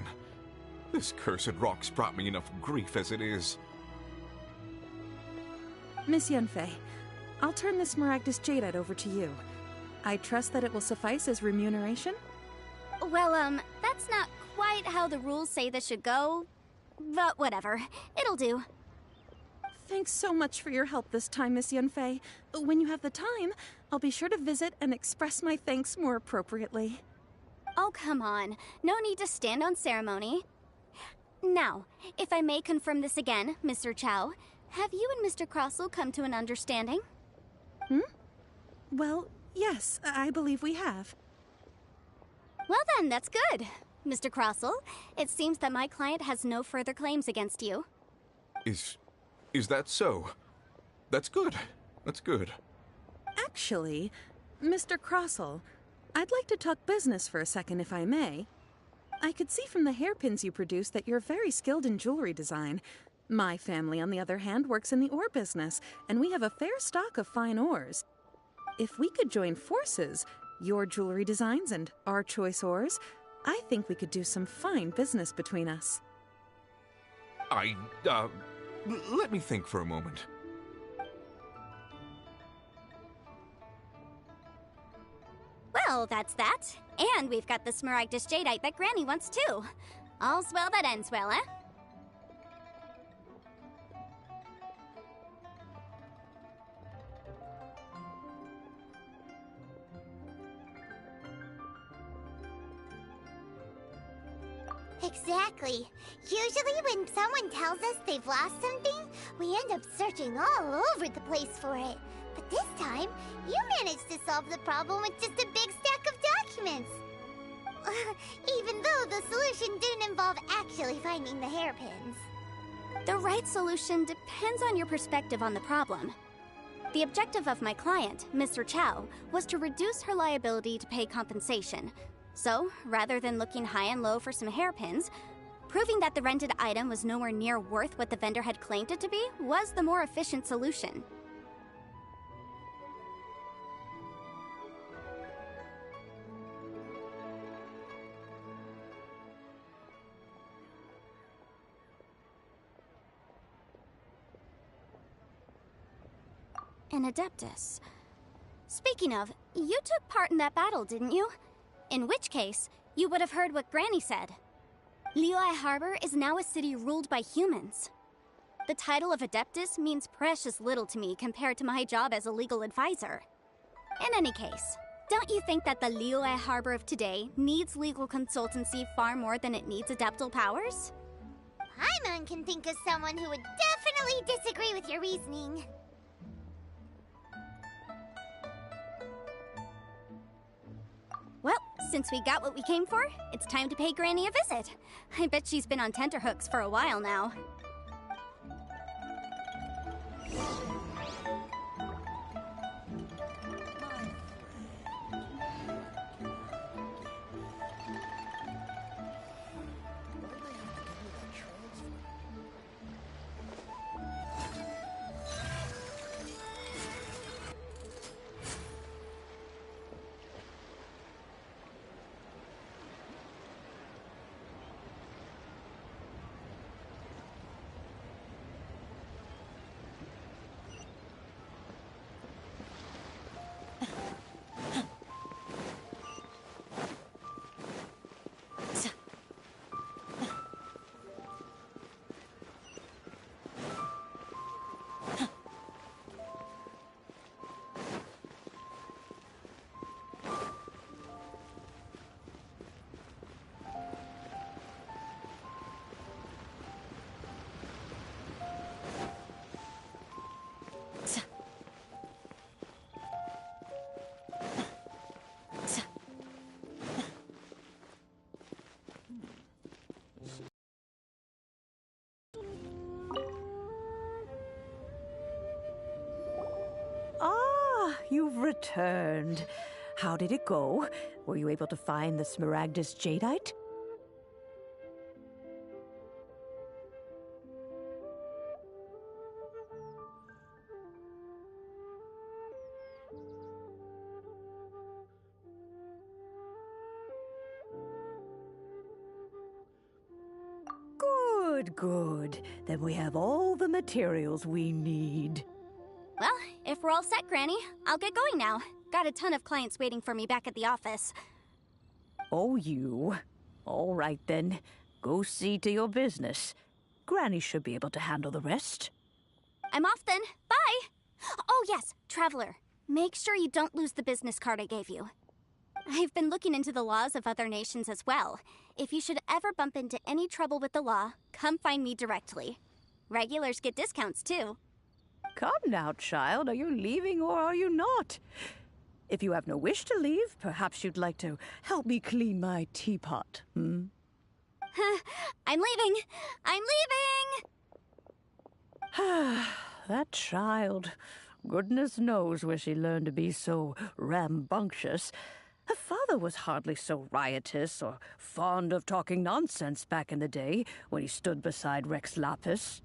This cursed rock's brought me enough grief as it is. Miss Yanfei, I'll turn this Smaragdus Jadeite over to you. I trust that it will suffice as remuneration? Well, that's not quite how the rules say this should go. But whatever. It'll do. Thanks so much for your help this time, Miss Yanfei. When you have the time, I'll be sure to visit and express my thanks more appropriately. Oh, come on. No need to stand on ceremony. Now, if I may confirm this again, Mr. Chow, have you and Mr. Crossell come to an understanding? Well, yes, I believe we have. Well then, that's good. Mr. Crossell, it seems that my client has no further claims against you. Is that so? That's good. That's good. Actually, Mr. Crossell, I'd like to talk business for a second, if I may. I could see from the hairpins you produce that you're very skilled in jewelry design. My family, on the other hand, works in the ore business, and we have a fair stock of fine ores. If we could join forces, your jewelry designs and our choice ores, I think we could do some fine business between us. Let me think for a moment. Well, that's that. And we've got the Smaragdus Jadeite that Granny wants too. All's well that ends well, eh? Exactly. Usually when someone tells us they've lost something, we end up searching all over the place for it. But this time, you managed to solve the problem with just a big stack of documents. Even though the solution didn't involve actually finding the hairpins. The right solution depends on your perspective on the problem. The objective of my client, Mr. Chow, was to reduce her liability to pay compensation. So, rather than looking high and low for some hairpins, proving that the rented item was nowhere near worth what the vendor had claimed it to be was the more efficient solution. An Adeptus. Speaking of, you took part in that battle, didn't you? In which case, you would have heard what Granny said. Liyue Harbor is now a city ruled by humans. The title of Adeptus means precious little to me compared to my job as a legal advisor. In any case, don't you think that the Liyue Harbor of today needs legal consultancy far more than it needs adeptal powers? Paimon can think of someone who would definitely disagree with your reasoning. Well, since we got what we came for, it's time to pay Granny a visit. I bet she's been on tenterhooks for a while now. Ah, you've returned. How did it go? Were you able to find the Smaragdus Jadeite? Good, good. Then we have all the materials we need. Well, if we're all set, Granny, I'll get going now. Got a ton of clients waiting for me back at the office. Oh, you. All right, then. Go see to your business. Granny should be able to handle the rest. I'm off then. Bye! Oh, yes, Traveler. Make sure you don't lose the business card I gave you. I've been looking into the laws of other nations as well. If you should ever bump into any trouble with the law, come find me directly. Regulars get discounts, too. Come now, child. Are you leaving or are you not? If you have no wish to leave, perhaps you'd like to help me clean my teapot, hmm? I'm leaving! I'm leaving! That child. Goodness knows where she learned to be so rambunctious. Her father was hardly so riotous or fond of talking nonsense back in the day when he stood beside Rex Lapis.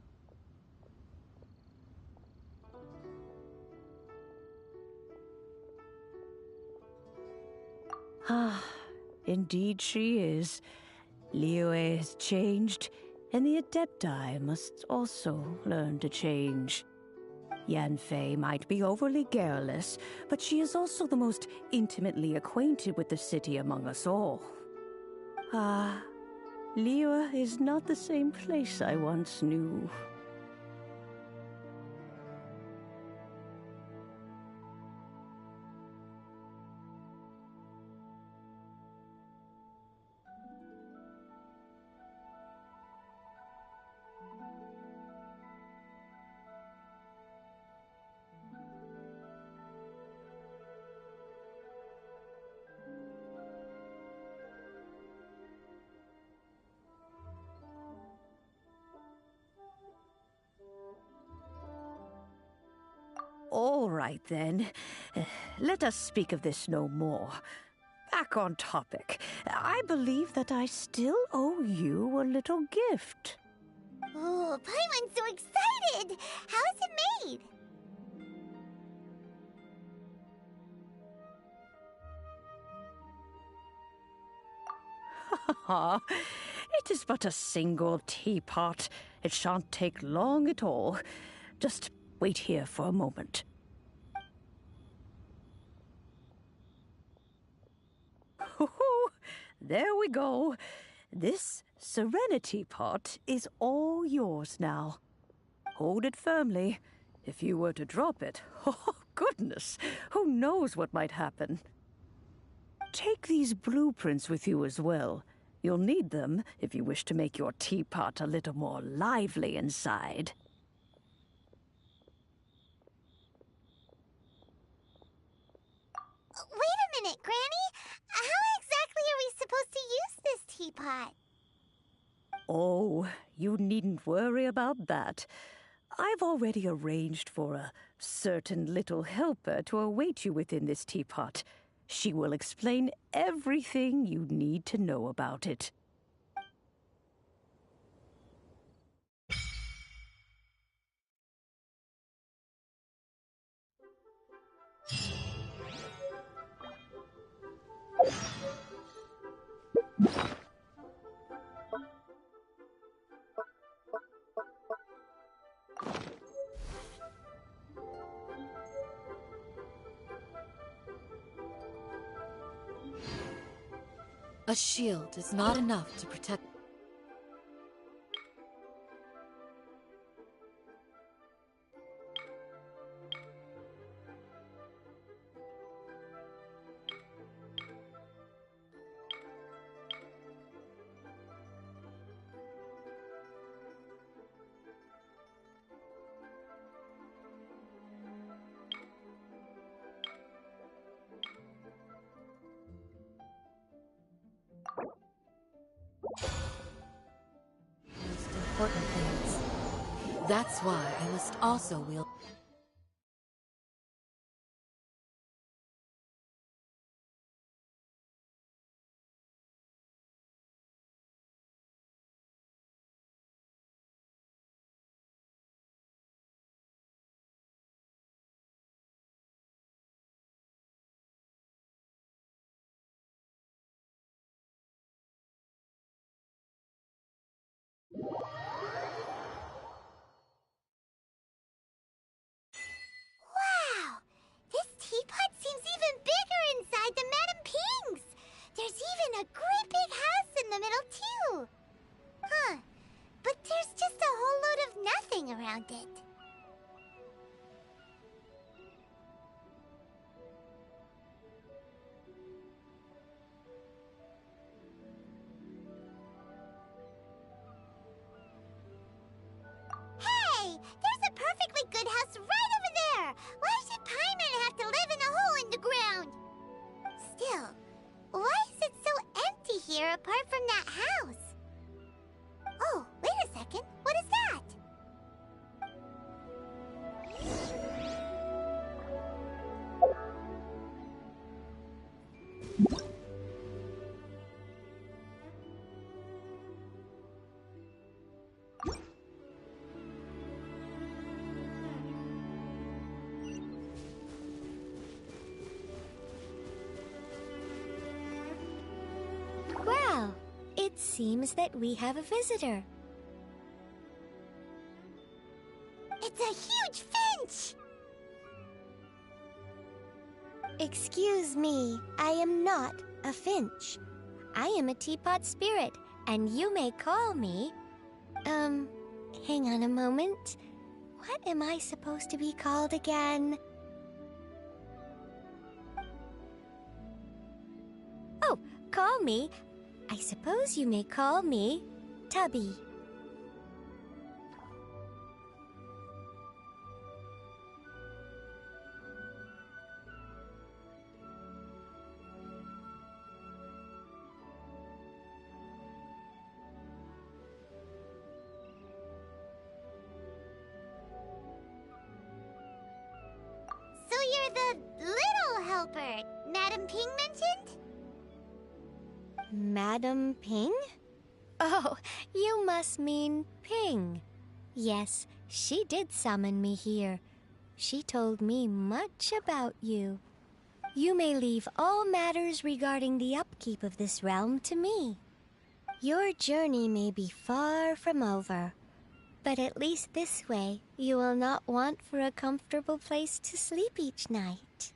Ah, indeed she is. Liyue has changed, and the Adepti must also learn to change. Yanfei might be overly garrulous, but she is also the most intimately acquainted with the city among us all. Ah, Liyue is not the same place I once knew. All right, then. Let us speak of this no more. Back on topic. I believe that I still owe you a little gift. Oh, Paimon's so excited! How is it made? It is but a single teapot. It shan't take long at all. Just wait here for a moment. There we go. This serenity pot is all yours now. Hold it firmly. If you were to drop it, oh goodness, who knows what might happen. Take these blueprints with you as well. You'll need them if you wish to make your teapot a little more lively inside. Wait a minute, Granny! How exactly are we supposed to use this teapot? Oh, you needn't worry about that. I've already arranged for a certain little helper to await you within this teapot. She will explain everything you need to know about it. A shield is not enough to protect. Most important things. That's why I must also wield. Wow! This teapot seems even bigger inside than Madame Ping's! There's even a great big house in the middle, too! Huh. But there's just a whole load of nothing around it. Hey! There's a perfectly good house right over there! Why should Paimon have to live in a hole in the ground? Still, why is it so empty here apart from that house? Oh, wait a second. What is that? Well, it seems that we have a visitor. Excuse me, I am not a finch. I am a teapot spirit, and you may call me... hang on a moment. What am I supposed to be called again? Oh, call me. I suppose you may call me Tubby. So you're the little helper Madam Ping mentioned? Madam Ping? Oh, you must mean Ping. Yes, she did summon me here. She told me much about you. You may leave all matters regarding the upkeep of this realm to me. Your journey may be far from over, but at least this way you will not want for a comfortable place to sleep each night.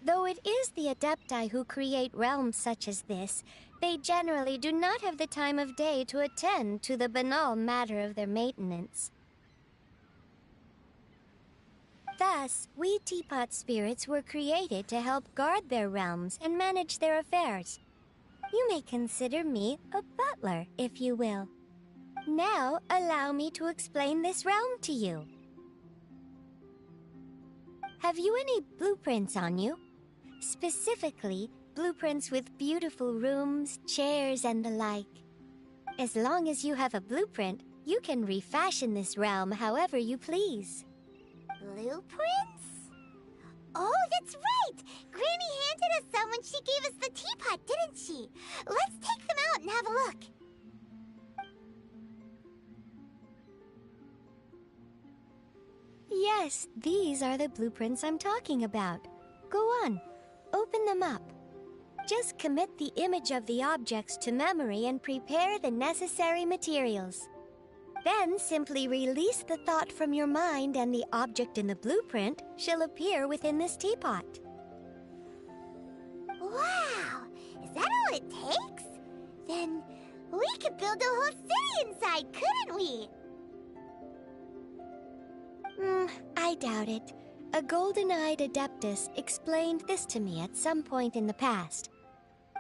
Though it is the Adepti who create realms such as this, they generally do not have the time of day to attend to the banal matter of their maintenance. Thus, we teapot spirits were created to help guard their realms and manage their affairs. You may consider me a butler, if you will. Now, allow me to explain this realm to you. Have you any blueprints on you? Specifically, blueprints with beautiful rooms, chairs, and the like. As long as you have a blueprint, you can refashion this realm however you please. Blueprints? Oh, that's right! Granny handed us some when she gave us the teapot, didn't she? Let's take them out and have a look. Yes, these are the blueprints I'm talking about. Go on, open them up. Just commit the image of the objects to memory and prepare the necessary materials. Then simply release the thought from your mind and the object in the blueprint shall appear within this teapot. Wow! Is that all it takes? Then we could build a whole city inside, couldn't we? I doubt it. A golden-eyed adeptus explained this to me at some point in the past.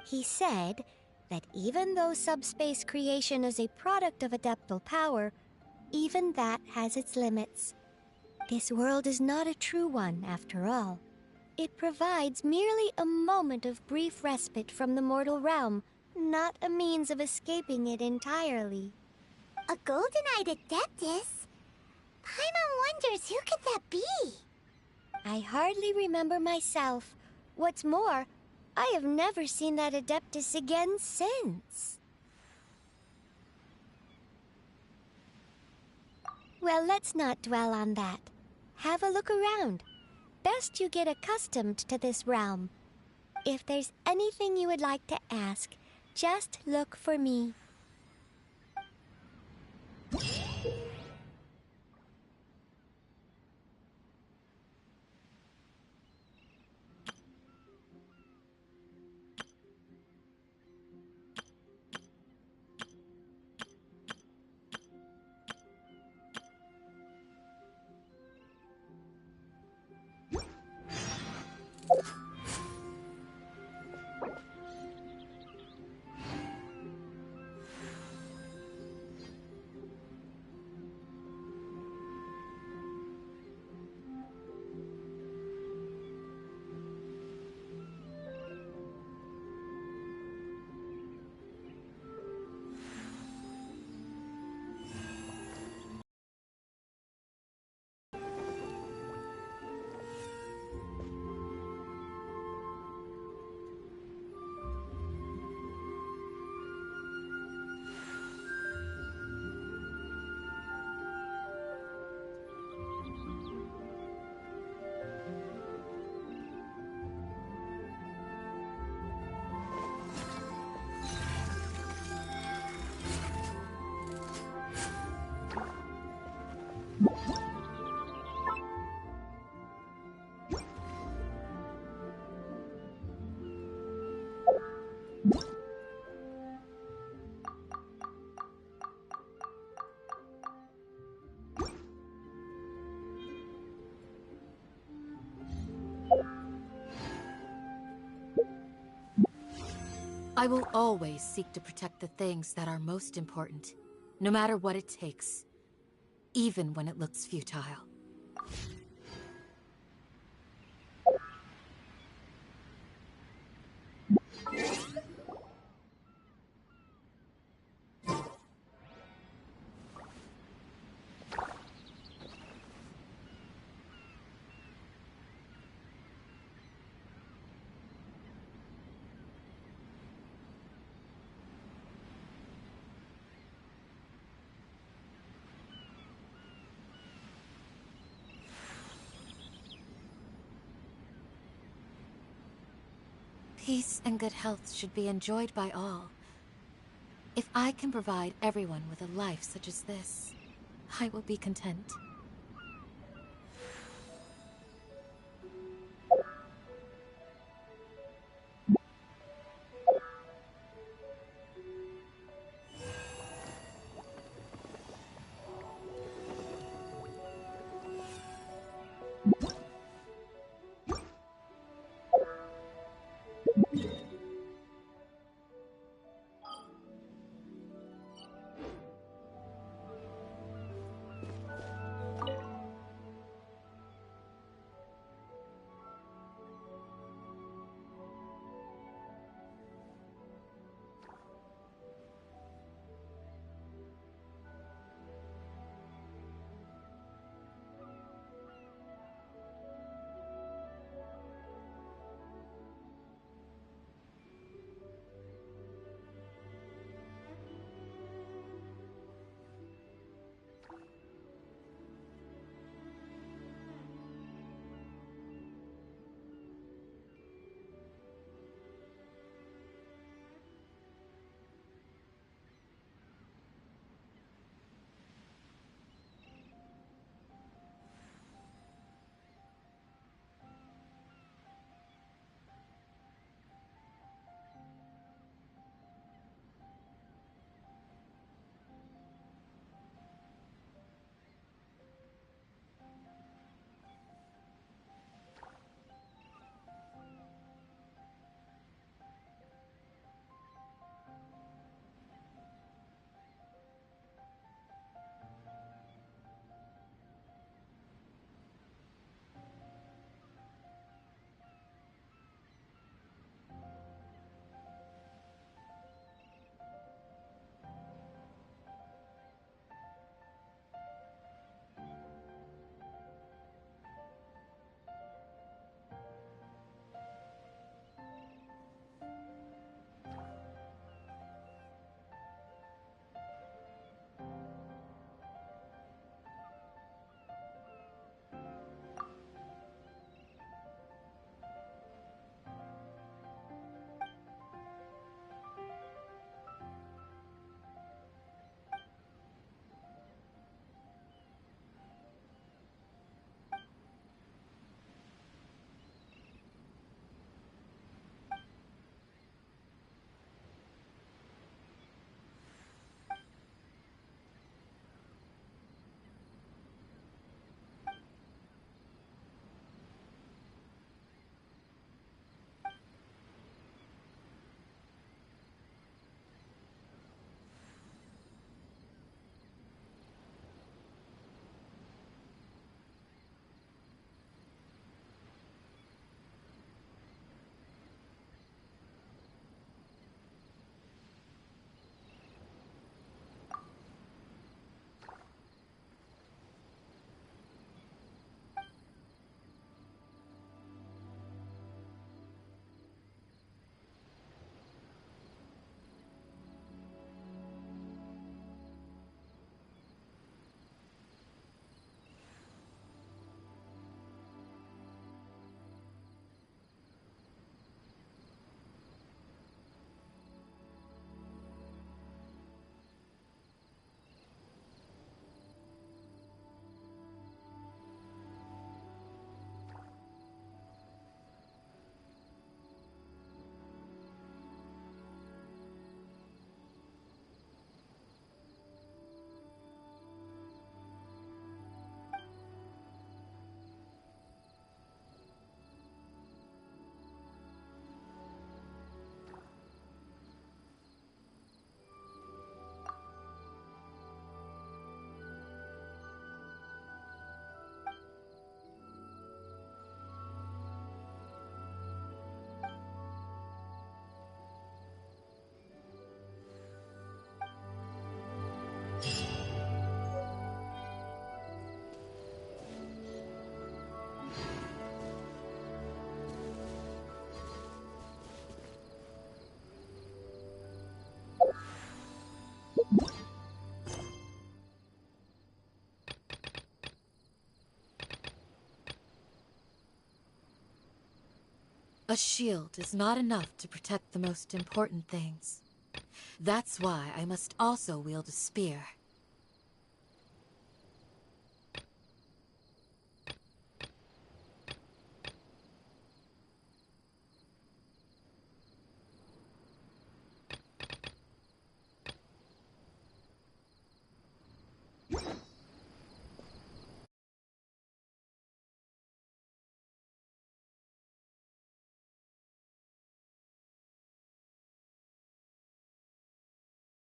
He said that even though subspace creation is a product of adeptal power, even that has its limits. This world is not a true one, after all. It provides merely a moment of brief respite from the mortal realm, not a means of escaping it entirely. A golden-eyed adeptus? Paimon wonders who could that be? I hardly remember myself. What's more, I have never seen that adeptus again since. Well, let's not dwell on that. Have a look around. Best you get accustomed to this realm. If there's anything you would like to ask, just look for me. I will always seek to protect the things that are most important, no matter what it takes, even when it looks futile. Peace and good health should be enjoyed by all. If I can provide everyone with a life such as this, I will be content. A shield is not enough to protect the most important things. That's why I must also wield a spear.